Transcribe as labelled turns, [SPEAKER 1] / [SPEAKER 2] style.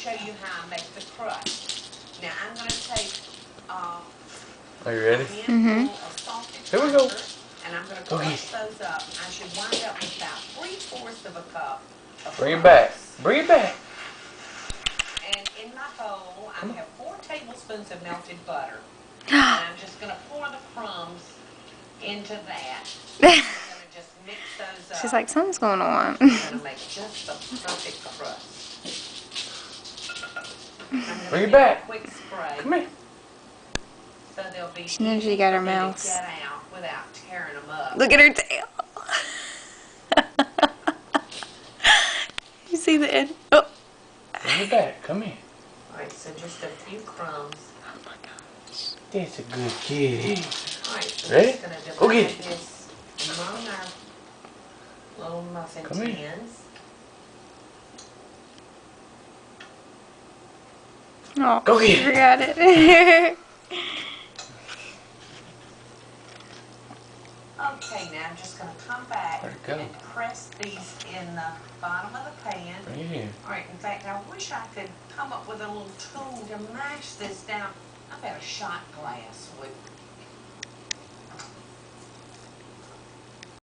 [SPEAKER 1] show you how I make the crust. Now I'm going to take
[SPEAKER 2] Are you ready?
[SPEAKER 1] a handful of salted
[SPEAKER 2] Here we go.
[SPEAKER 1] crackers, and I'm going to crush those up. I should wind up with about 3/4 of a cup of
[SPEAKER 2] Bring it back.
[SPEAKER 1] crumbs.
[SPEAKER 2] Bring it back.
[SPEAKER 1] And in my bowl, I have 4 tablespoons of melted butter. And I'm just going to pour the crumbs into that. I'm going to just mix those up.
[SPEAKER 3] She's like, something's going on.
[SPEAKER 1] I'm going to make just the perfect crust.
[SPEAKER 2] Bring it back.
[SPEAKER 1] A quick spray.
[SPEAKER 2] Come here.
[SPEAKER 1] So they'll be
[SPEAKER 3] She knows she got her
[SPEAKER 1] easy for me to
[SPEAKER 3] mouse.
[SPEAKER 1] get out without tearing them up.
[SPEAKER 3] Look at her tail. You see the end? Oh.
[SPEAKER 2] Bring it back. Come here.
[SPEAKER 1] Alright, so just a few crumbs.
[SPEAKER 3] Oh my gosh.
[SPEAKER 2] That's a good kitty.
[SPEAKER 1] Alright, so
[SPEAKER 2] Ready?
[SPEAKER 1] we're just
[SPEAKER 2] Go
[SPEAKER 1] going
[SPEAKER 2] get
[SPEAKER 1] to
[SPEAKER 2] it.
[SPEAKER 1] divide this among our little muffin
[SPEAKER 2] Come here.
[SPEAKER 1] tins.
[SPEAKER 3] Oh,
[SPEAKER 2] Go get
[SPEAKER 3] you
[SPEAKER 2] it.
[SPEAKER 3] forgot it.
[SPEAKER 1] Okay, now I'm just going to come back
[SPEAKER 2] Where'd it go?
[SPEAKER 1] and press these in the bottom of the pan.
[SPEAKER 2] Bring it here.
[SPEAKER 1] Alright, in fact, I wish I could come up with a little tool to mash this down. I bet a shot glass would